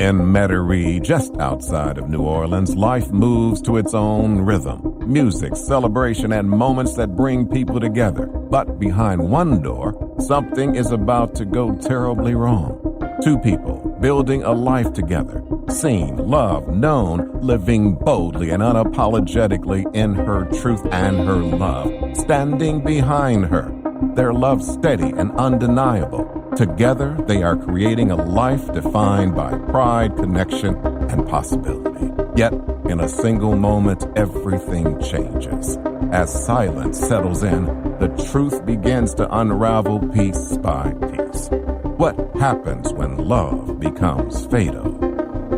In Metairie, just outside of New Orleans, life moves to its own rhythm. Music, celebration, and moments that bring people together. But behind one door, something is about to go terribly wrong. Two people building a life together, seen, loved, known, living boldly and unapologetically in her truth and her love, standing behind her. Their love steady and undeniable. Together, they are creating a life defined by pride, connection, and possibility. Yet, in a single moment, everything changes. As silence settles in, the truth begins to unravel piece by piece. What happens when love becomes fatal?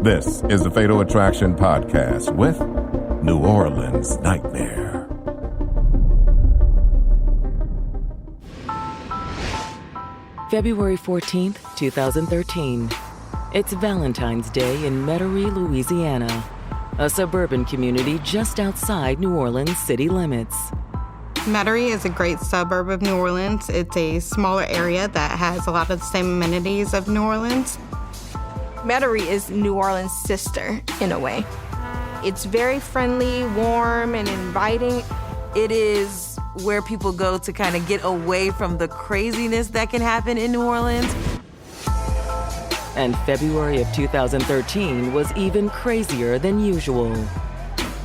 This is the Fatal Attraction Podcast with New Orleans Nightmare. February 14th, 2013. It's Valentine's Day in Metairie, Louisiana, a suburban community just outside New Orleans city limits. Metairie is a great suburb of New Orleans. It's a smaller area that has a lot of the same amenities of New Orleans. Metairie is New Orleans' sister, in a way. It's very friendly, warm, and inviting. It is where people go to kind of get away from the craziness that can happen in New Orleans. And February of 2013 was even crazier than usual.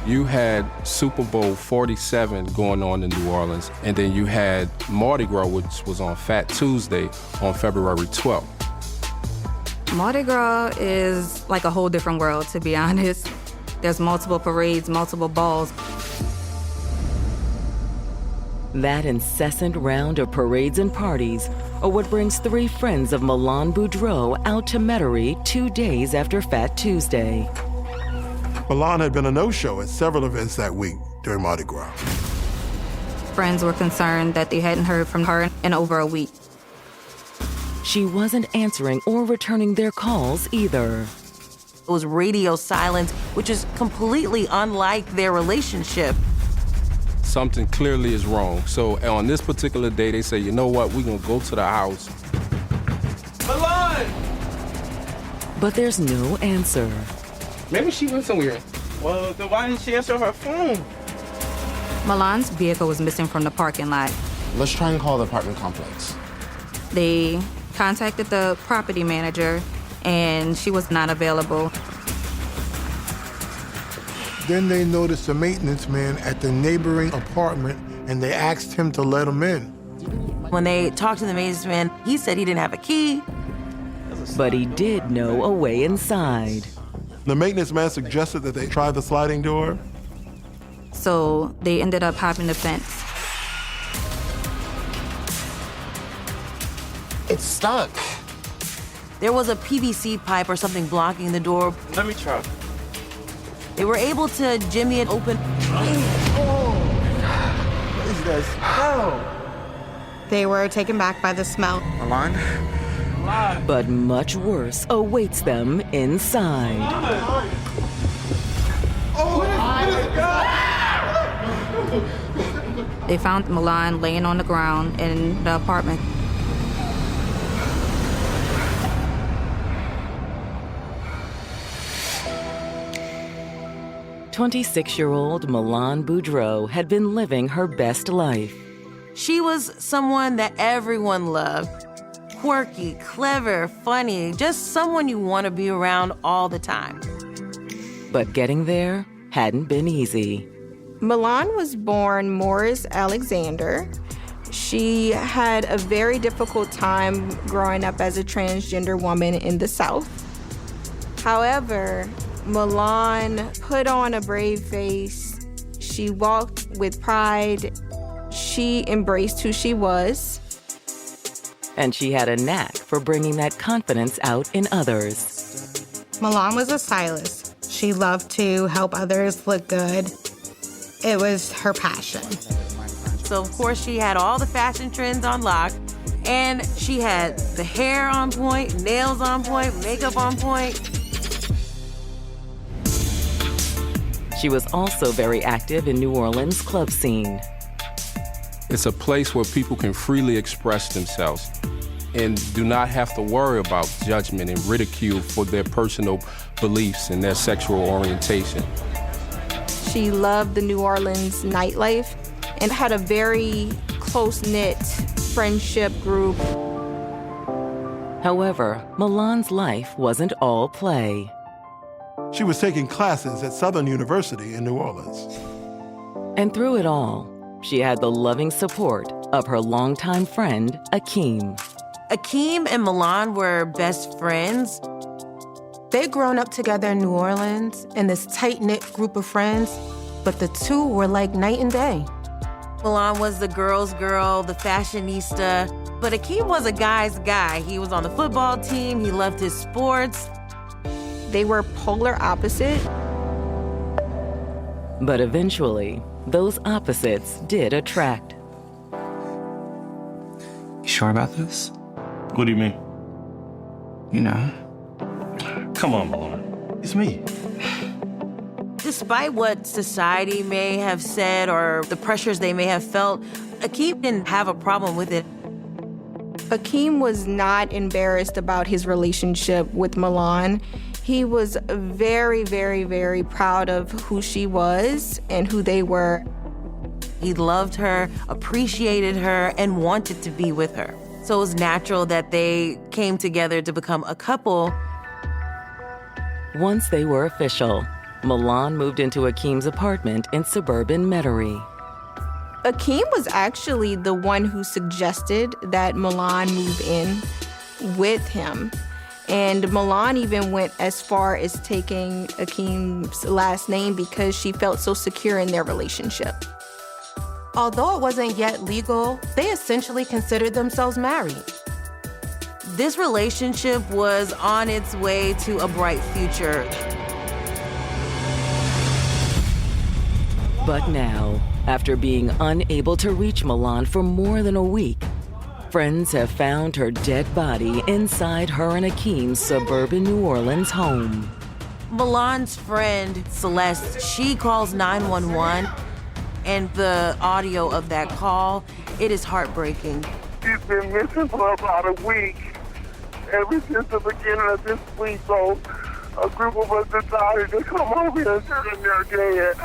You had Super Bowl 47 going on in New Orleans, and then you had Mardi Gras, which was on Fat Tuesday on February 12th. Mardi Gras is like a whole different world, to be honest. There's multiple parades, multiple balls. That incessant round of parades and parties are what brings three friends of Milan Boudreaux out to Metairie 2 days after Fat Tuesday. Milan had been a no-show at several events that week during Mardi Gras. Friends were concerned that they hadn't heard from her in over a week. She wasn't answering or returning their calls either. It was radio silence, which is completely unlike their relationship. Something clearly is wrong. So on this particular day, they say, you know what, we're gonna go to the house. Milan! But there's no answer. Maybe she went somewhere. Well, then why didn't she answer her phone? Milan's vehicle was missing from the parking lot. Let's try and call the apartment complex. They contacted the property manager, and she was not available. Then they noticed a maintenance man at the neighboring apartment, and they asked him to let them in. When they talked to the maintenance man, he said he didn't have a key. But he did know a way inside. The maintenance man suggested that they try the sliding door. So they ended up hopping the fence. It's stuck. There was a PVC pipe or something blocking the door. Let me try. They were able to jimmy it open. What is this? Oh. They were taken back by the smell. Milan? But much worse awaits them inside. They found Milan laying on the ground in the apartment. "26-year-old Milan Boudreaux had been living her best life. She was someone that everyone loved. Quirky, clever, funny, just someone you want to be around all the time. But getting there hadn't been easy. Milan was born Morris Alexander. She had a very difficult time growing up as a transgender woman in the South. However, Milan put on a brave face. She walked with pride. She embraced who she was. And she had a knack for bringing that confidence out in others. Milan was a stylist. She loved to help others look good. It was her passion. So, of course, she had all the fashion trends on lock, and she had the hair on point, nails on point, makeup on point. She was also very active in New Orleans' club scene. It's a place where people can freely express themselves. and do not have to worry about judgment and ridicule for their personal beliefs and their sexual orientation. She loved the New Orleans nightlife and had a very close-knit friendship group. However, Milan's life wasn't all play. She was taking classes at Southern University in New Orleans. And through it all, she had the loving support of her longtime friend, Akeem. Akeem and Milan were best friends. They'd grown up together in New Orleans in this tight-knit group of friends, but the two were like night and day. Milan was the girl's girl, the fashionista, but Akeem was a guy's guy. He was on the football team, he loved his sports. They were polar opposite. But eventually, those opposites did attract. You sure about this? What do you mean? You know. Come on, Milan. It's me. Despite what society may have said or the pressures they may have felt, Akeem didn't have a problem with it. Akeem was not embarrassed about his relationship with Milan. He was very, very, very proud of who she was and who they were. He loved her, appreciated her, and wanted to be with her. So it was natural that they came together to become a couple. Once they were official, Milan moved into Akeem's apartment in suburban Metairie. Akeem was actually the one who suggested that Milan move in with him. And Milan even went as far as taking Akeem's last name because she felt so secure in their relationship. Although it wasn't yet legal, they essentially considered themselves married. This relationship was on its way to a bright future. But now, after being unable to reach Milan for more than a week, friends have found her dead body inside her and Akeem's suburban New Orleans home. Milan's friend, Celeste, she calls 911, and the audio of that call, it is heartbreaking. She's been missing for about a week. Ever since the beginning of this week, so a group of us decided to come over here and sit in there dead.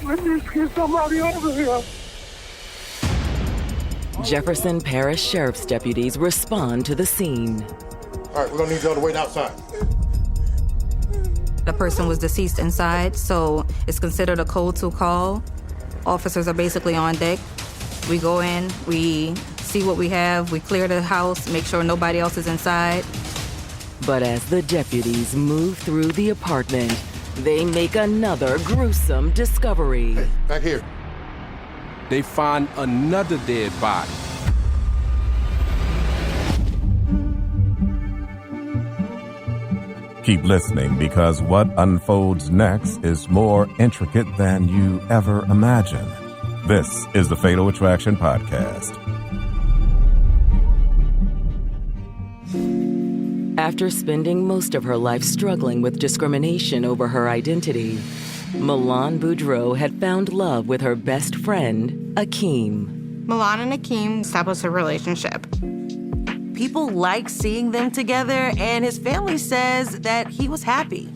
Let me get somebody over here. Jefferson Parish Sheriff's deputies respond to the scene. All right, we're gonna need y'all to wait outside. The person was deceased inside, so it's considered a code 2 call. Officers are basically on deck. We go in, we see what we have, we clear the house, make sure nobody else is inside. But as the deputies move through the apartment, they make another gruesome discovery. Hey, back here. They find another dead body. Keep listening, because what unfolds next is more intricate than you ever imagined. This is the Fatal Attraction Podcast. After spending most of her life struggling with discrimination over her identity, Milan Boudreau had found love with her best friend, Akeem. Milan and Akeem established a relationship. People like seeing them together, and his family says that he was happy.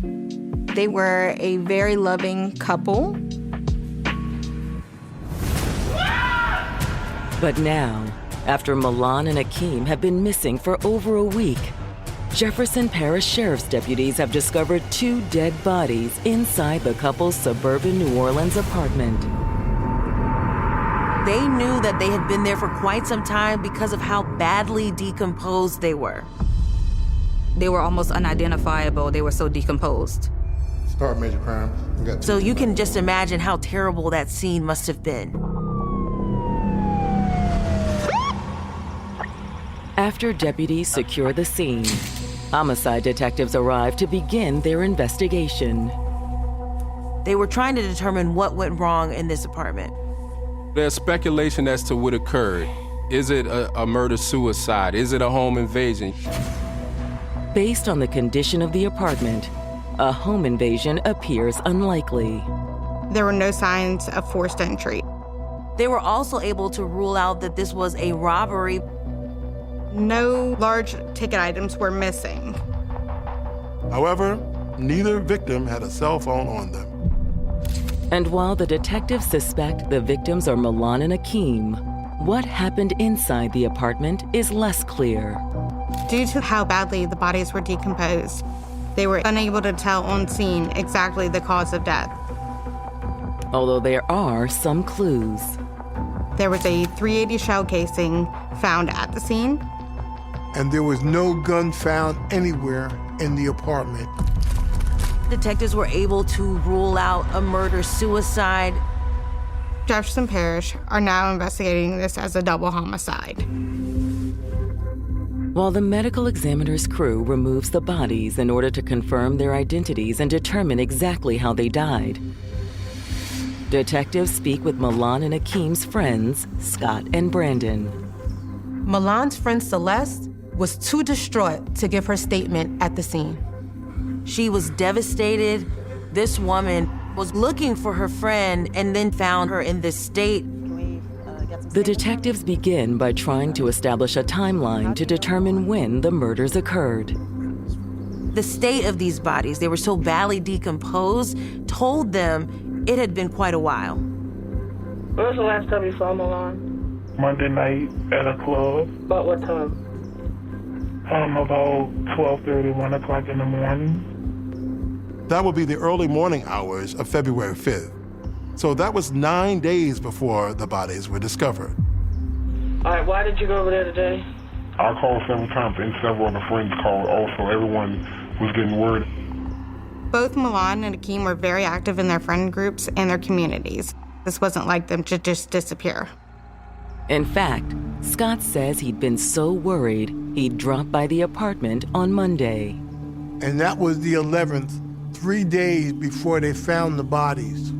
They were a very loving couple. But now, after Milan and Akeem have been missing for over a week, Jefferson Parish Sheriff's deputies have discovered 2 dead bodies inside the couple's suburban New Orleans apartment. They knew that they had been there for quite some time because of how badly decomposed they were. They were almost unidentifiable. They were so decomposed. Start major crime. So you can just imagine how terrible that scene must have been. After deputies secure the scene, homicide detectives arrive to begin their investigation. They were trying to determine what went wrong in this apartment. There's speculation as to what occurred. Is it a murder-suicide? Is it a home invasion? Based on the condition of the apartment, a home invasion appears unlikely. There were no signs of forced entry. They were also able to rule out that this was a robbery. No large ticket items were missing. However, neither victim had a cell phone on them. And while the detectives suspect the victims are Milan and Akeem, what happened inside the apartment is less clear. Due to how badly the bodies were decomposed, they were unable to tell on scene exactly the cause of death. Although there are some clues. There was a .380 shell casing found at the scene. And there was no gun found anywhere in the apartment. Detectives were able to rule out a murder-suicide. Jefferson Parish are now investigating this as a double homicide. While the medical examiner's crew removes the bodies in order to confirm their identities and determine exactly how they died, detectives speak with Milan and Akeem's friends, Scott and Brandon. Milan's friend Celeste was too distraught to give her statement at the scene. She was devastated. This woman was looking for her friend and then found her in this state. The detectives begin by trying to establish a timeline to determine when the murders occurred. The state of these bodies, they were so badly decomposed, told them it had been quite a while. When was the last time you saw Milan? Monday night at a club. About what time? About 12:30, 1 o'clock in the morning. That would be the early morning hours of February 5th. So that was 9 days before the bodies were discovered. All right, why did you go over there today? I called several times and several other friends called also. Everyone was getting word. Both Milan and Akeem were very active in their friend groups and their communities. This wasn't like them to just disappear. In fact, Scott says he'd been so worried he'd dropped by the apartment on Monday. And that was the 11th, 3 days before they found the bodies.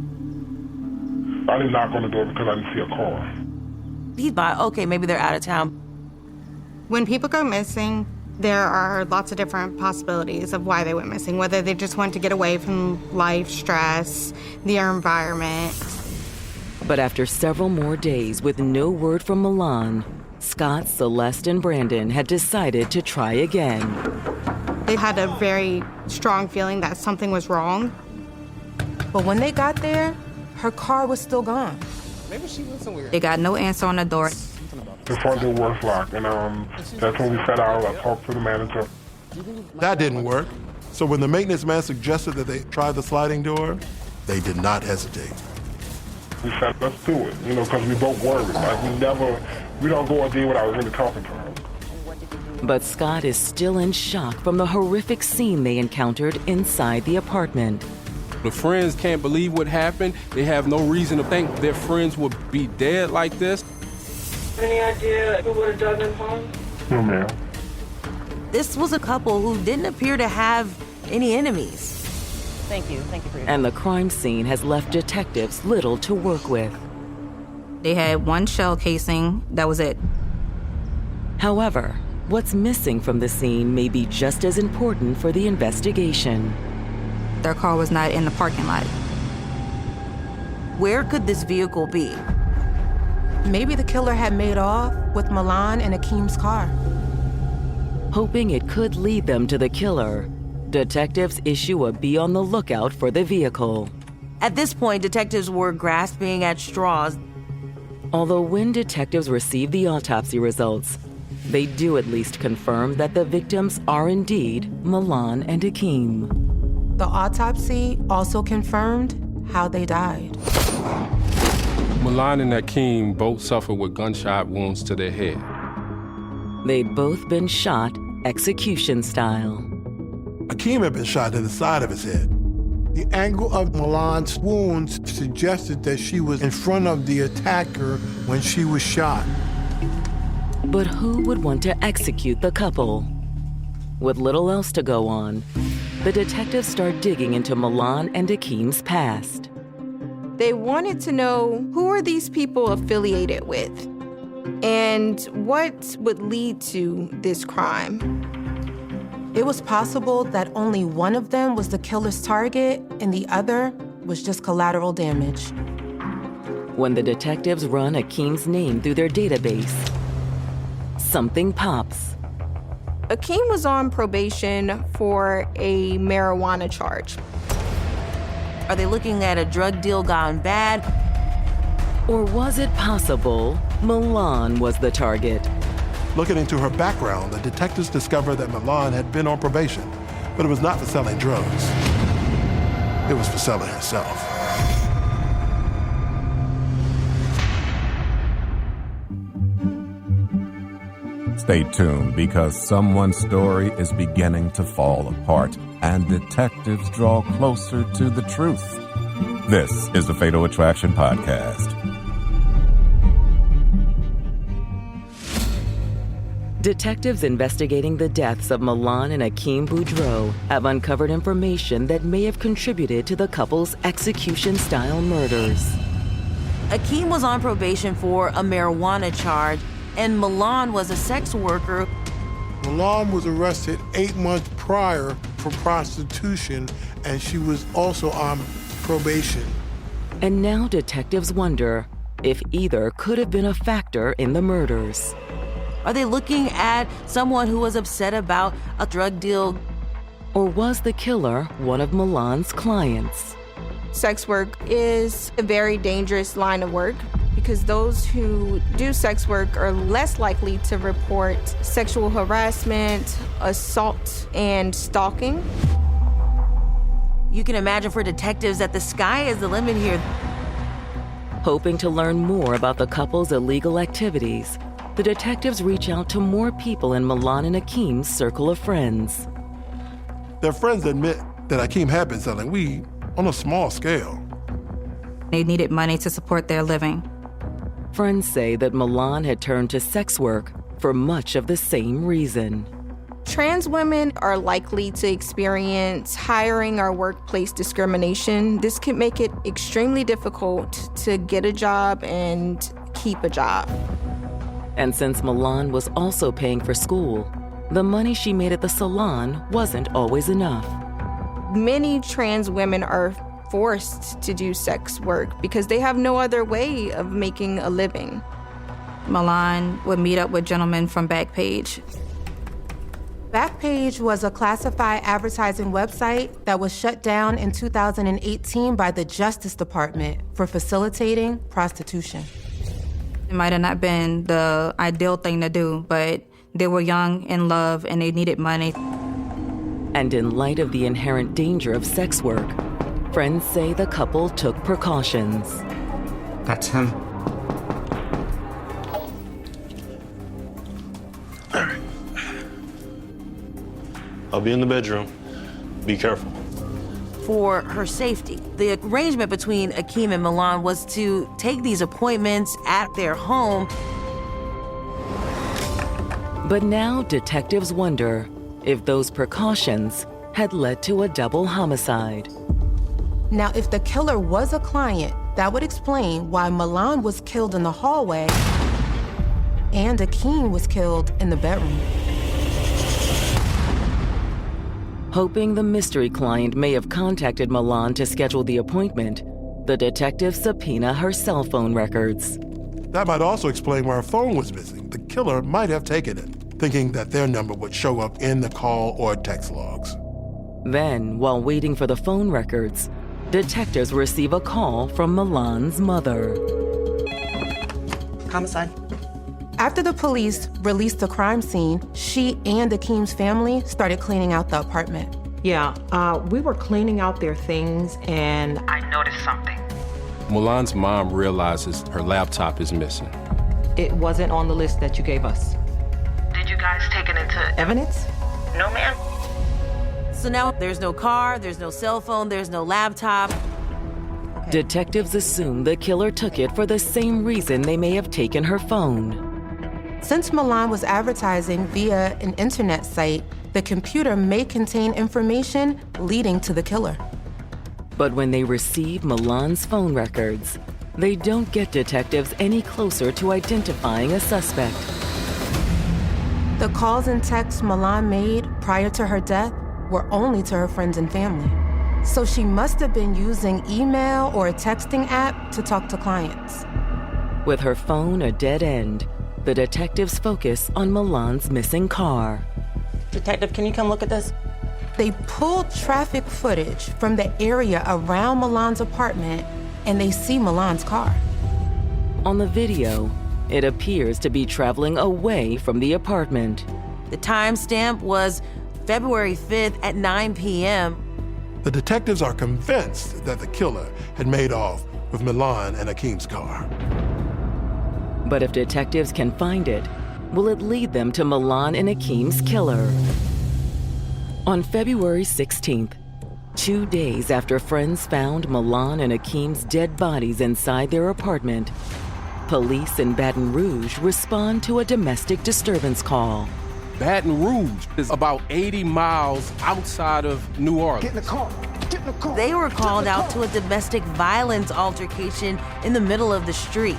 I didn't knock on the door because I didn't see a car. He thought, okay, maybe they're out of town. When people go missing, there are lots of different possibilities of why they went missing, whether they just want to get away from life stress, their environment. But after several more days with no word from Milan, Scott, Celeste, and Brandon had decided to try again. They had a very strong feeling that something was wrong. But when they got there, her car was still gone. Maybe she went somewhere. They got no answer on the door. The front door was locked, and that's when we sat out. I talked to the manager. That didn't work. So when the maintenance man suggested that they try the sliding door, they did not hesitate. We said, let's do it, because we both worried. Like, we don't go a day without really talking to her. But Scott is still in shock from the horrific scene they encountered inside the apartment. The friends can't believe what happened. They have no reason to think their friends would be dead like this. Any idea who would have dug them home? No, ma'am. This was a couple who didn't appear to have any enemies. Thank you for your And the crime scene has left detectives little to work with. They had one shell casing, that was it. However, what's missing from the scene may be just as important for the investigation. Their car was not in the parking lot. Where could this vehicle be? Maybe the killer had made off with Milan and Akeem's car. Hoping it could lead them to the killer, detectives issue a be on the lookout for the vehicle. At this point, detectives were grasping at straws. Although when detectives receive the autopsy results, they do at least confirm that the victims are indeed Milan and Akeem. The autopsy also confirmed how they died. Milan and Akeem both suffered with gunshot wounds to their head. They'd both been shot execution style. Akeem had been shot in the side of his head. The angle of Milan's wounds suggested that she was in front of the attacker when she was shot. But who would want to execute the couple? With little else to go on, the detectives start digging into Milan and Akeem's past. They wanted to know who are these people affiliated with and what would lead to this crime. It was possible that only one of them was the killer's target and the other was just collateral damage. When the detectives run Akeem's name through their database, something pops. Akeem was on probation for a marijuana charge. Are they looking at a drug deal gone bad? Or was it possible Milan was the target? Looking into her background, the detectives discovered that Milan had been on probation, but it was not for selling drugs. It was for selling herself. Stay tuned, because someone's story is beginning to fall apart and detectives draw closer to the truth. This is the Fatal Attraction Podcast. Detectives investigating the deaths of Milan and Akeem Boudreaux have uncovered information that may have contributed to the couple's execution-style murders. Akeem was on probation for a marijuana charge, and Milan was a sex worker. Milan was arrested 8 months prior for prostitution, and she was also on probation. And now detectives wonder if either could have been a factor in the murders. Are they looking at someone who was upset about a drug deal? Or was the killer one of Milan's clients? Sex work is a very dangerous line of work because those who do sex work are less likely to report sexual harassment, assault, and stalking. You can imagine for detectives that the sky is the limit here. Hoping to learn more about the couple's illegal activities, the detectives reach out to more people in Milan and Akeem's circle of friends. Their friends admit that Akeem had been selling weed on a small scale. They needed money to support their living. Friends say that Milan had turned to sex work for much of the same reason. Trans women are likely to experience hiring or workplace discrimination. This can make it extremely difficult to get a job and keep a job. And since Milan was also paying for school, the money she made at the salon wasn't always enough. Many trans women are forced to do sex work because they have no other way of making a living. Milan would meet up with gentlemen from Backpage. Backpage was a classified advertising website that was shut down in 2018 by the Justice Department for facilitating prostitution. It might have not been the ideal thing to do, but they were young, in love, and they needed money. And in light of the inherent danger of sex work, friends say the couple took precautions. That's him. All right. I'll be in the bedroom. Be careful. For her safety, the arrangement between Akeem and Milan was to take these appointments at their home. But now detectives wonder if those precautions had led to a double homicide. Now, if the killer was a client, that would explain why Milan was killed in the hallway and Akeem was killed in the bedroom. Hoping the mystery client may have contacted Milan to schedule the appointment, the detectives subpoena her cell phone records. That might also explain why her phone was missing. The killer might have taken it, thinking that their number would show up in the call or text logs. Then, while waiting for the phone records, detectives receive a call from Milan's mother. Homicide. After the police released the crime scene, she and Akeem's family started cleaning out the apartment. Yeah, we were cleaning out their things and I noticed something. Milan's mom realizes her laptop is missing. It wasn't on the list that you gave us. Did you guys take it into evidence? No, ma'am. So now there's no car, there's no cell phone, there's no laptop. Okay. Detectives assume the killer took it for the same reason they may have taken her phone. Since Milan was advertising via an internet site, the computer may contain information leading to the killer. But when they receive Milan's phone records, they don't get detectives any closer to identifying a suspect. The calls and texts Milan made prior to her death were only to her friends and family. So she must have been using email or a texting app to talk to clients. With her phone a dead end, the detectives focus on Milan's missing car. Detective, can you come look at this? They pulled traffic footage from the area around Milan's apartment, and they see Milan's car. On the video, it appears to be traveling away from the apartment. The timestamp was February 5th at 9 p.m. The detectives are convinced that the killer had made off with Milan and Akeem's car. But if detectives can find it, will it lead them to Milan and Akeem's killer? On February 16th, 2 days after friends found Milan and Akeem's dead bodies inside their apartment, police in Baton Rouge respond to a domestic disturbance call. Baton Rouge is about 80 miles outside of New Orleans. Get in the car. Get in the car. They were called out to a domestic violence altercation in the middle of the street.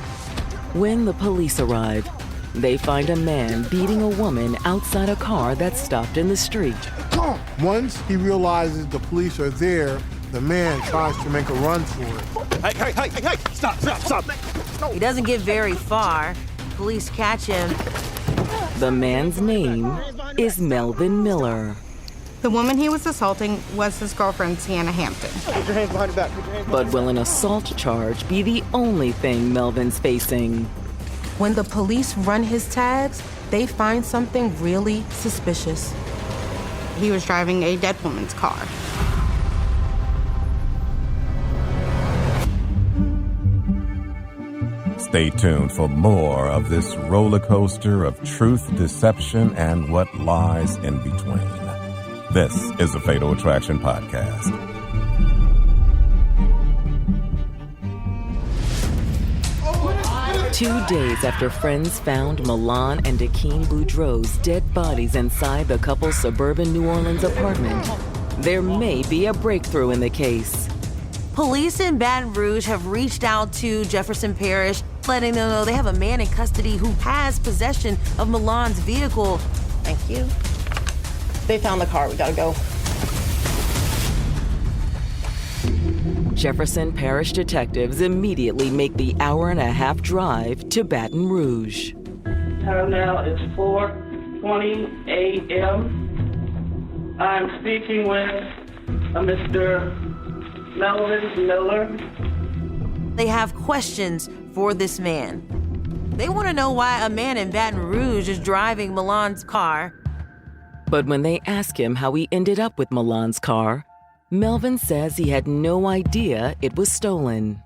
When the police arrive, they find a man beating a woman outside a car that's stopped in the street. Once he realizes the police are there, the man tries to make a run for it. Hey, stop. He doesn't get very far. Police catch him. The man's name is Melvin Miller. The woman he was assaulting was his girlfriend, Sienna Hampton. Put your hands behind your back. But will an assault charge be the only thing Melvin's facing? When the police run his tags, they find something really suspicious. He was driving a dead woman's car. Stay tuned for more of this roller coaster of truth, deception, and what lies in between. This is the Fatal Attraction Podcast. Two days after friends found Milan and Akeem Boudreaux's dead bodies inside the couple's suburban New Orleans apartment, there may be a breakthrough in the case. Police in Baton Rouge have reached out to Jefferson Parish, letting them know they have a man in custody who has possession of Milan's vehicle. Thank you. They found the car. We gotta go. Jefferson Parish detectives immediately make the hour-and-a-half drive to Baton Rouge. Time now is 4:20 a.m. I'm speaking with Mr. Melvin Miller. They have questions for this man. They want to know why a man in Baton Rouge is driving Milan's car. But when they ask him how he ended up with Milan's car, Melvin says he had no idea it was stolen.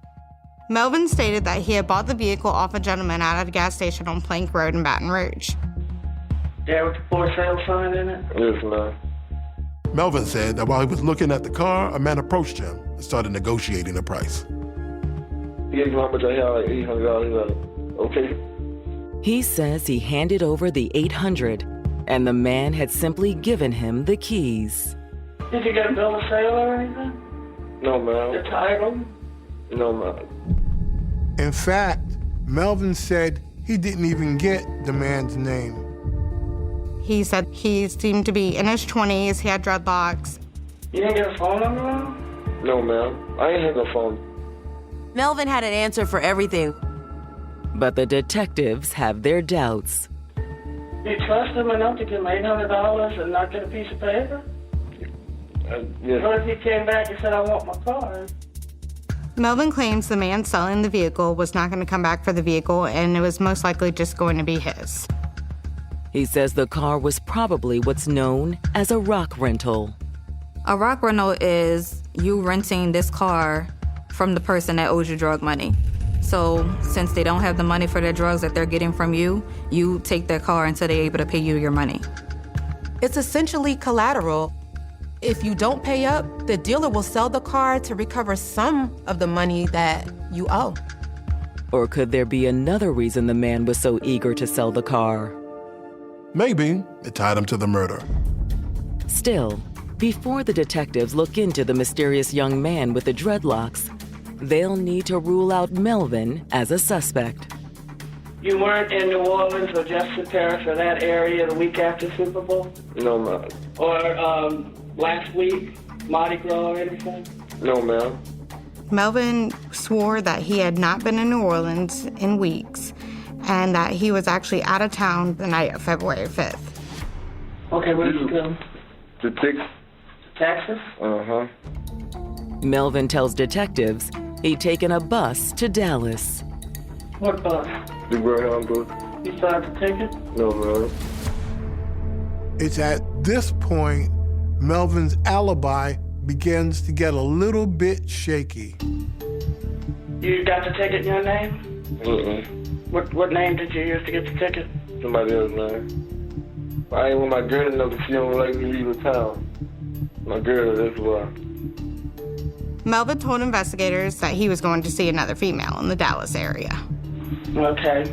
Melvin stated that he had bought the vehicle off a gentleman at a gas station on Plank Road in Baton Rouge. There was a for sale sign in it? Yes, ma'am. Melvin said that while he was looking at the car, a man approached him and started negotiating a price. He gave me how much I had, like $800. Okay. He says he handed over the $800, and the man had simply given him the keys. Did you get a bill of sale or anything? No, ma'am. The title? No, ma'am. In fact, Melvin said he didn't even get the man's name. He said he seemed to be in his 20s, he had dreadlocks. You didn't get a phone number? No, ma'am. I ain't had no phone. Melvin had an answer for everything. But the detectives have their doubts. You trust him enough to give him $800 and not get a piece of paper? Yes. What if he came back and said, I want my car? Melvin claims the man selling the vehicle was not going to come back for the vehicle, and it was most likely just going to be his. He says the car was probably what's known as a rock rental. A rock rental is you renting this car from the person that owes you drug money. So since they don't have the money for their drugs that they're getting from you, you take their car until they're able to pay you your money. It's essentially collateral. If you don't pay up, the dealer will sell the car to recover some of the money that you owe. Or could there be another reason the man was so eager to sell the car? Maybe it tied him to the murder. Still, before the detectives look into the mysterious young man with the dreadlocks, they'll need to rule out Melvin as a suspect. You weren't in New Orleans or Jefferson Parish or that area the week after Super Bowl? No, ma'am. Or last week, Mardi Gras or anything? No, ma'am. Melvin swore that he had not been in New Orleans in weeks, and that he was actually out of town the night of February 5th. Okay, where did you go? To Texas. Texas? Uh-huh. Melvin tells detectives he'd taken a bus to Dallas. What bus? The Greyhound bus. You still have to take it? No, man. It's at this point Melvin's alibi begins to get a little bit shaky. You got the ticket in your name? Mm-mm. What name did you use to get the ticket? Somebody else's name. I ain't want my girl to know that she don't like me leaving town. My girl, that's why. Melvin told investigators that he was going to see another female in the Dallas area. Okay.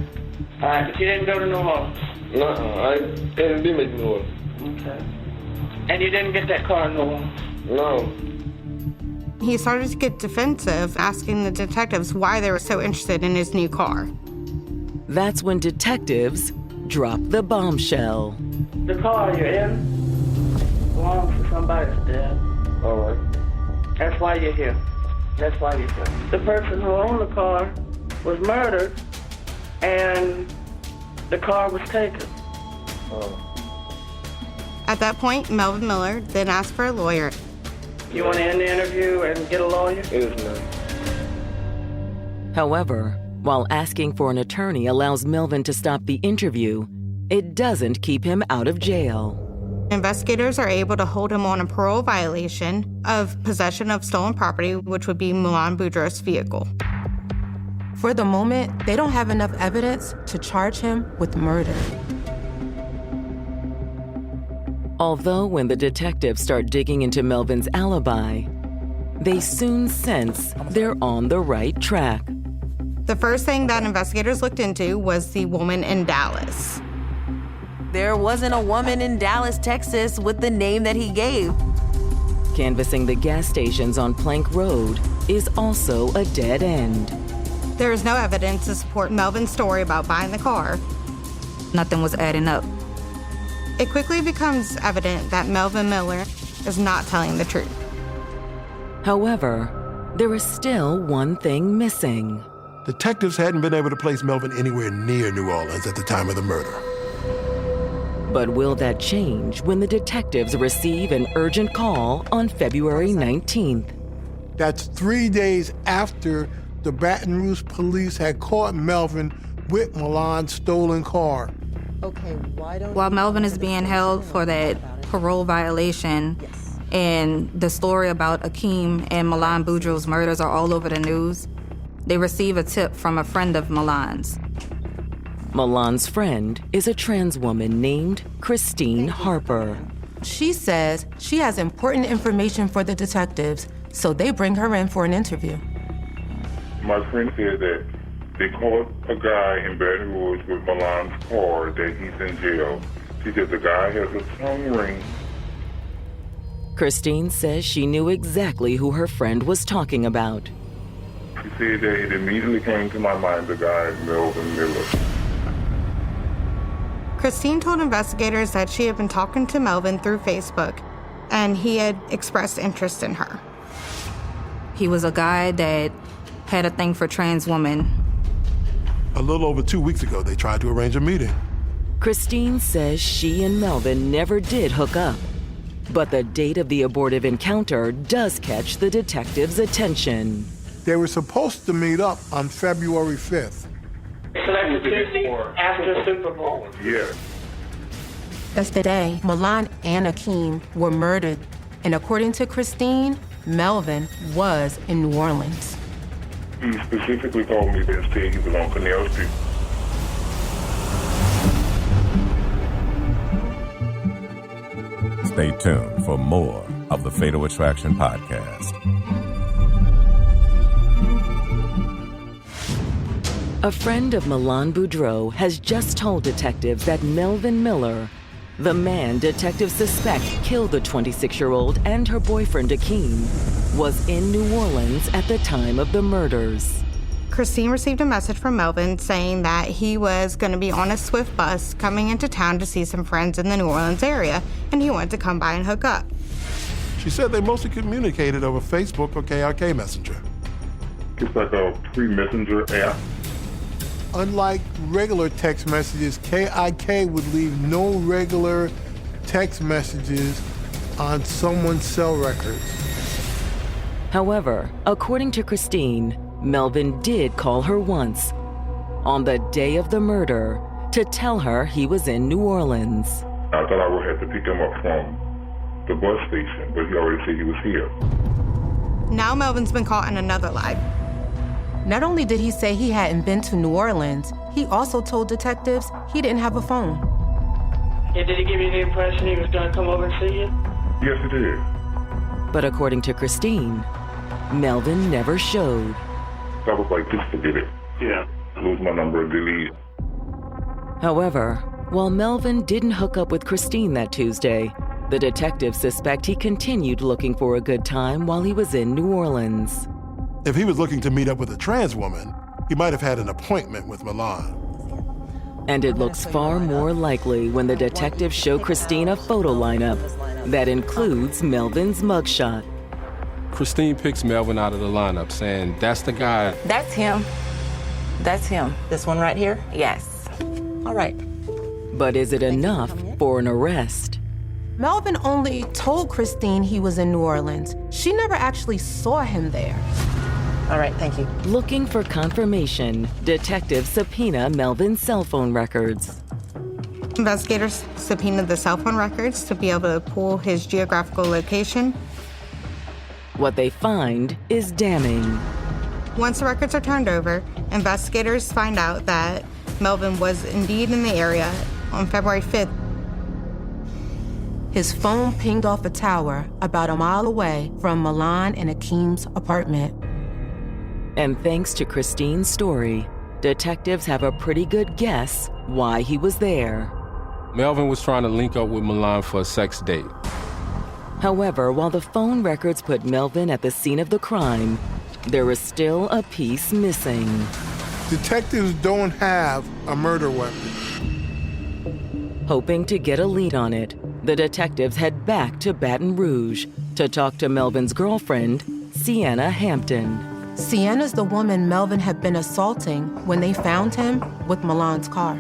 All right, but you didn't go to New Orleans? Nuh-uh, I didn't be making noise. Okay. And you didn't get that car in New Orleans? No. He started to get defensive, asking the detectives why they were so interested in his new car. That's when detectives dropped the bombshell. The car you're in belongs to somebody's dad. All right. That's why you're here. That's why you're here. The person who owned the car was murdered, and the car was taken. At that point, Melvin Miller then asked for a lawyer. You want to end the interview and get a lawyer? Yes, ma'am. However, while asking for an attorney allows Melvin to stop the interview, it doesn't keep him out of jail. Investigators are able to hold him on a parole violation of possession of stolen property, which would be Milan Boudreaux's vehicle. For the moment, they don't have enough evidence to charge him with murder. Although when the detectives start digging into Melvin's alibi, they soon sense they're on the right track. The first thing that investigators looked into was the woman in Dallas. There wasn't a woman in Dallas, Texas with the name that he gave. Canvassing the gas stations on Plank Road is also a dead end. There is no evidence to support Melvin's story about buying the car. Nothing was adding up. It quickly becomes evident that Melvin Miller is not telling the truth. However, there is still one thing missing. Detectives hadn't been able to place Melvin anywhere near New Orleans at the time of the murder. But will that change when the detectives receive an urgent call on February 19th? That's 3 days after the Baton Rouge police had caught Melvin with Milan's stolen car. Okay, why don't... While Melvin is being held for that parole violation, and the story about Akeem and Milan Boudreaux's murders are all over the news, they receive a tip from a friend of Milan's. Milan's friend is a trans woman named Christine Harper. She says she has important information for the detectives, so they bring her in for an interview. My friend said that they caught a guy in Baton Rouge with Milan's car, that he's in jail. She said the guy has a tongue ring. Christine says she knew exactly who her friend was talking about. She said that it immediately came to my mind, the guy, Melvin Miller. Christine told investigators that she had been talking to Melvin through Facebook, and he had expressed interest in her. He was a guy that had a thing for trans women. A little over 2 weeks ago, they tried to arrange a meeting. Christine says she and Melvin never did hook up, but the date of the abortive encounter does catch the detectives' attention. They were supposed to meet up on February 5th. So that's the Tuesday after Super Bowl. Yes. That's the day Milan and Akeem were murdered. And according to Christine, Melvin was in New Orleans. He specifically called me and said he was on Canal Street. Stay tuned for more of the Fatal Attraction Podcast. A friend of Milan Boudreaux has just told detectives that Melvin Miller, the man detectives suspect killed the 26-year-old and her boyfriend Akeem, was in New Orleans at the time of the murders. Christine received a message from Melvin saying that he was going to be on a Swift bus coming into town to see some friends in the New Orleans area, and he wanted to come by and hook up. She said they mostly communicated over Facebook or KRK Messenger. It's like a free messenger app. Unlike regular text messages, KIK would leave no regular text messages on someone's cell records. However, according to Christine, Melvin did call her once, on the day of the murder, to tell her he was in New Orleans. I thought I would have to pick him up from the bus station, but he already said he was here. Now Melvin's been caught in another lie. Not only did he say he hadn't been to New Orleans, he also told detectives he didn't have a phone. Yeah, did he give you the impression he was going to come over and see you? Yes, he did. But according to Christine, Melvin never showed. I was like, just forget it. Yeah. Lose my number and delete. However, while Melvin didn't hook up with Christine that Tuesday, the detectives suspect he continued looking for a good time while he was in New Orleans. If he was looking to meet up with a trans woman, he might have had an appointment with Milan. And it looks far more likely when the detectives show Christine a photo lineup that includes Melvin's mugshot. Christine picks Melvin out of the lineup, saying, "That's the guy." That's him. That's him. This one right here? Yes. All right. But is it enough for an arrest? Melvin only told Christine he was in New Orleans. She never actually saw him there. All right, thank you. Looking for confirmation, detectives subpoena Melvin's cell phone records. Investigators subpoenaed the cell phone records to be able to pull his geographical location. What they find is damning. Once the records are turned over, investigators find out that Melvin was indeed in the area on February 5th. His phone pinged off a tower about a mile away from Milan and Akeem's apartment. And thanks to Christine's story, detectives have a pretty good guess why he was there. Melvin was trying to link up with Milan for a sex date. However, while the phone records put Melvin at the scene of the crime, there is still a piece missing. Detectives don't have a murder weapon. Hoping to get a lead on it, the detectives head back to Baton Rouge to talk to Melvin's girlfriend, Sienna Hampton. Sienna's the woman Melvin had been assaulting when they found him with Milan's car.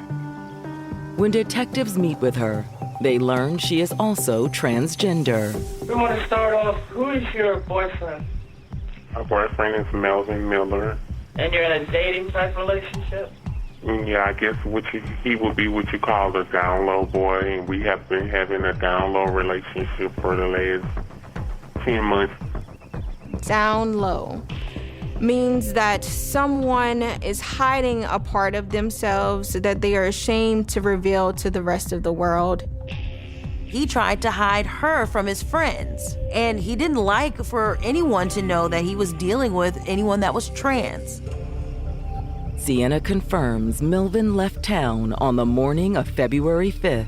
When detectives meet with her, they learn she is also transgender. We want to start off, who is your boyfriend? My boyfriend is Melvin Miller. And you're in a dating type relationship? Yeah, I guess he would be what you call a down low boy, and we have been having a down low relationship for the last 10 months. Down low means that someone is hiding a part of themselves that they are ashamed to reveal to the rest of the world. He tried to hide her from his friends, and he didn't like for anyone to know that he was dealing with anyone that was trans. Sienna confirms Melvin left town on the morning of February 5th.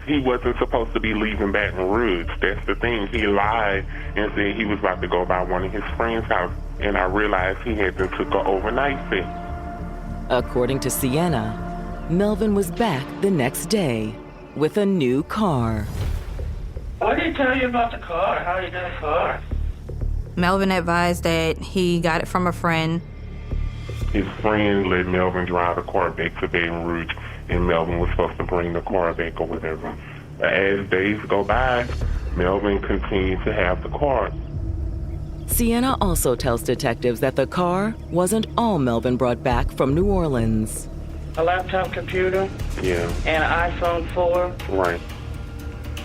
He wasn't supposed to be leaving Baton Rouge. That's the thing. He lied and said he was about to go by one of his friends' house, and I realized he had to took an overnight stay. According to Sienna, Melvin was back the next day with a new car. What did he tell you about the car? How you got a car? Melvin advised that he got it from a friend. His friend let Melvin drive the car back to Baton Rouge, and Melvin was supposed to bring the car back or whatever. But as days go by, Melvin continued to have the car. Sienna also tells detectives that the car wasn't all Melvin brought back from New Orleans. A laptop computer? Yeah. And an iPhone 4? Right.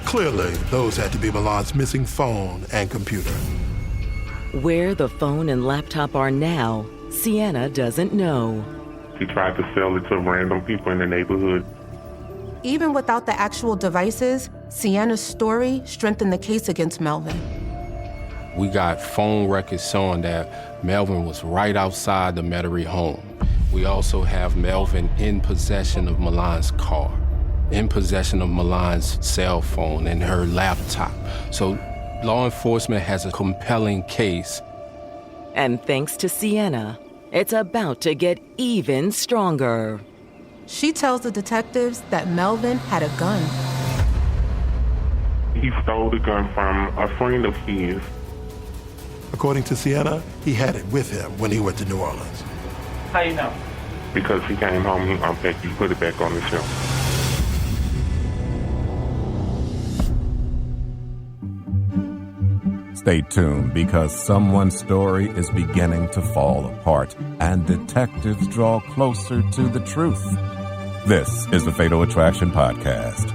Clearly, those had to be Milan's missing phone and computer. Where the phone and laptop are now, Sienna doesn't know. He tried to sell it to random people in the neighborhood. Even without the actual devices, Sienna's story strengthened the case against Melvin. We got phone records showing that Melvin was right outside the Metairie home. We also have Melvin in possession of Milan's car, in possession of Milan's cell phone and her laptop. So law enforcement has a compelling case. And thanks to Sienna, it's about to get even stronger. She tells the detectives that Melvin had a gun. He stole the gun from a friend of his. According to Sienna, he had it with him when he went to New Orleans. How you know? Because he came home, he unpacked, he put it back on the shelf. Stay tuned, because someone's story is beginning to fall apart and detectives draw closer to the truth. This is the Fatal Attraction Podcast.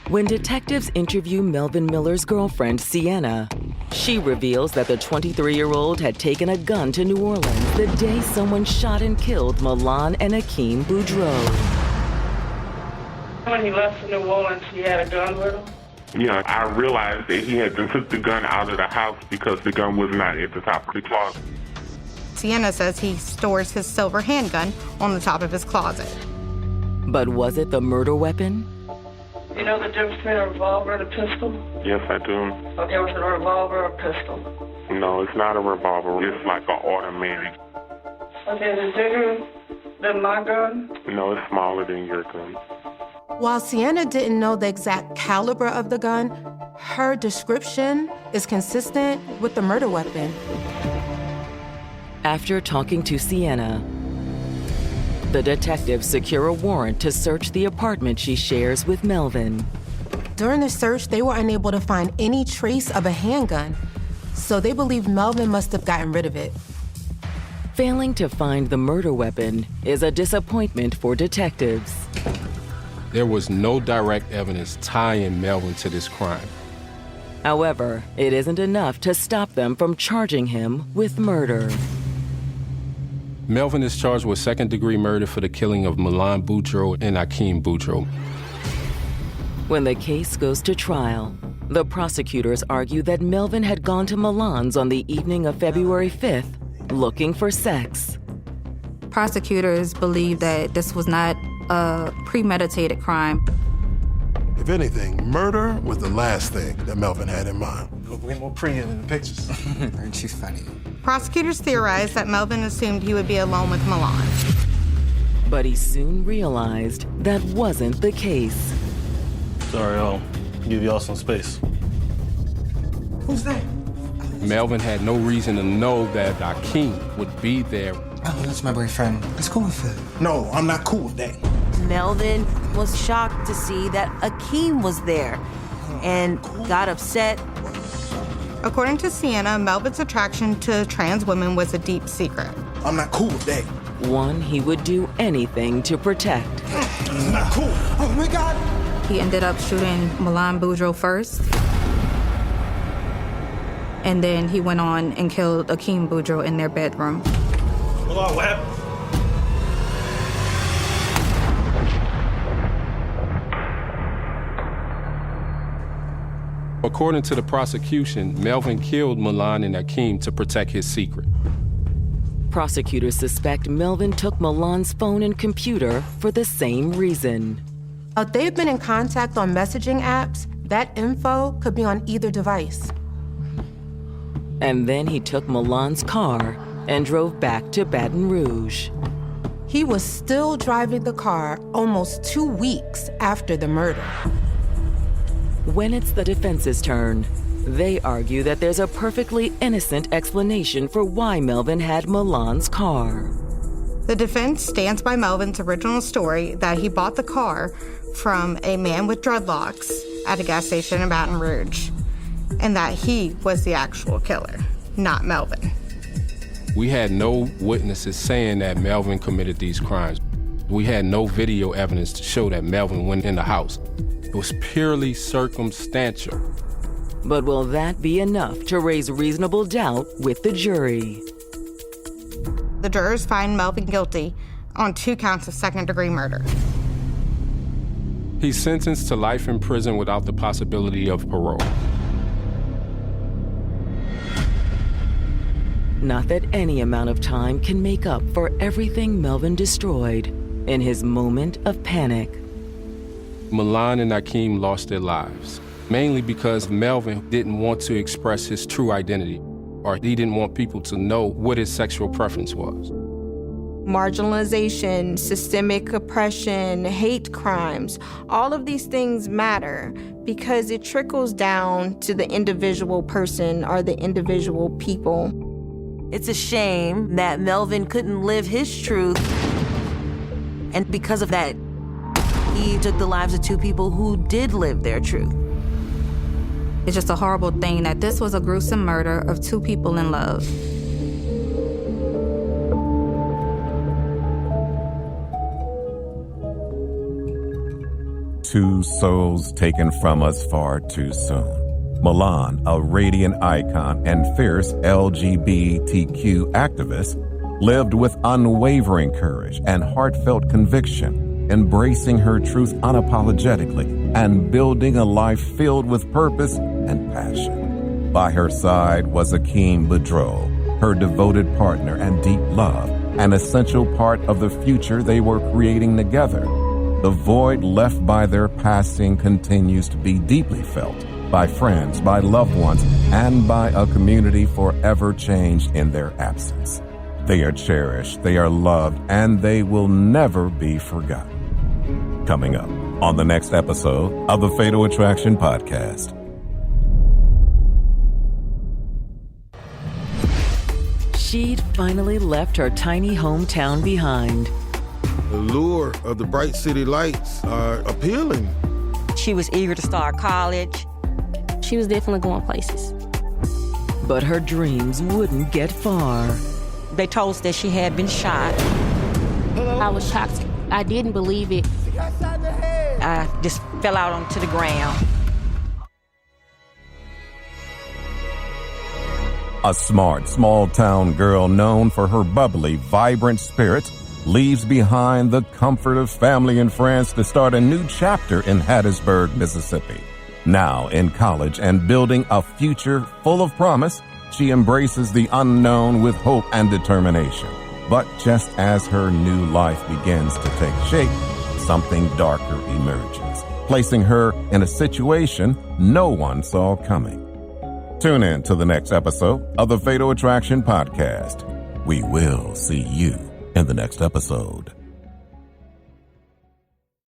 When detectives interview Melvin Miller's girlfriend, Sienna, she reveals that the 23-year-old had taken a gun to New Orleans the day someone shot and killed Milan and Akeem Boudreaux. When he left for New Orleans, he had a gun with him? Yeah, I realized that he had to took the gun out of the house because the gun was not at the top of the closet. Sienna says he stores his silver handgun on the top of his closet. But was it the murder weapon? You know the difference between a revolver and a pistol? Yes, I do. Okay, was it a revolver or a pistol? No, it's not a revolver. It's like an automatic. Okay, is it bigger than my gun? No, it's smaller than your gun. While Sienna didn't know the exact caliber of the gun, her description is consistent with the murder weapon. After talking to Sienna, the detectives secure a warrant to search the apartment she shares with Melvin. During the search, they were unable to find any trace of a handgun, so they believe Melvin must have gotten rid of it. Failing to find the murder weapon is a disappointment for detectives. There was no direct evidence tying Melvin to this crime. However, it isn't enough to stop them from charging him with murder. Melvin is charged with second-degree murder for the killing of Milan Boudreaux and Akeem Boudreaux. When the case goes to trial, the prosecutors argue that Melvin had gone to Milan's on the evening of February 5th looking for sex. Prosecutors believe that this was not a premeditated crime. If anything, murder was the last thing that Melvin had in mind. Look way more prettier than the pictures. And she's funny. Prosecutors theorized that Melvin assumed he would be alone with Milan. But he soon realized that wasn't the case. Sorry, I'll give y'all some space. Who's that? Melvin had no reason to know that Akeem would be there. Oh, that's my boyfriend. It's cool with it. No, I'm not cool with that. Melvin was shocked to see that Akeem was there and got upset. According to Sienna, Melvin's attraction to trans women was a deep secret. I'm not cool with that. One he would do anything to protect. It's not cool. Oh my God. He ended up shooting Milan Boudreaux first. And then he went on and killed Akeem Boudreaux in their bedroom. Hold on, what happened? According to the prosecution, Melvin killed Milan and Akeem to protect his secret. Prosecutors suspect Melvin took Milan's phone and computer for the same reason. If they've been in contact on messaging apps, that info could be on either device. And then he took Milan's car and drove back to Baton Rouge. He was still driving the car almost 2 weeks after the murder. When it's the defense's turn, they argue that there's a perfectly innocent explanation for why Melvin had Milan's car. The defense stands by Melvin's original story that he bought the car from a man with dreadlocks at a gas station in Baton Rouge, and that he was the actual killer, not Melvin. We had no witnesses saying that Melvin committed these crimes. We had no video evidence to show that Melvin went in the house. It was purely circumstantial. But will that be enough to raise reasonable doubt with the jury? The jurors find Melvin guilty on 2 counts of second-degree murder. He's sentenced to life in prison without the possibility of parole. Not that any amount of time can make up for everything Melvin destroyed in his moment of panic. Milan and Akeem lost their lives, mainly because Melvin didn't want to express his true identity, or he didn't want people to know what his sexual preference was. Marginalization, systemic oppression, hate crimes, all of these things matter because it trickles down to the individual person or the individual people. It's a shame that Melvin couldn't live his truth. And because of that, he took the lives of two people who did live their truth. It's just a horrible thing that this was a gruesome murder of two people in love. Two souls taken from us far too soon. Milan, a radiant icon and fierce LGBTQ activist, lived with unwavering courage and heartfelt conviction, embracing her truth unapologetically and building a life filled with purpose and passion. By her side was Akeem Boudreaux, her devoted partner and deep love, an essential part of the future they were creating together. The void left by their passing continues to be deeply felt by friends, by loved ones, and by a community forever changed in their absence. They are cherished, they are loved, and they will never be forgotten. Coming up on the next episode of the Fatal Attraction Podcast. She'd finally left her tiny hometown behind. The lure of the bright city lights are appealing. She was eager to start college. She was definitely going places. But her dreams wouldn't get far. They told us that she had been shot. I was shocked. I didn't believe it. I just fell out onto the ground. A smart, small-town girl known for her bubbly, vibrant spirit leaves behind the comfort of family and friends to start a new chapter in Hattiesburg, Mississippi. Now in college and building a future full of promise, she embraces the unknown with hope and determination. But just as her new life begins to take shape, something darker emerges, placing her in a situation no one saw coming. Tune in to the next episode of the Fatal Attraction Podcast. We will see you in the next episode.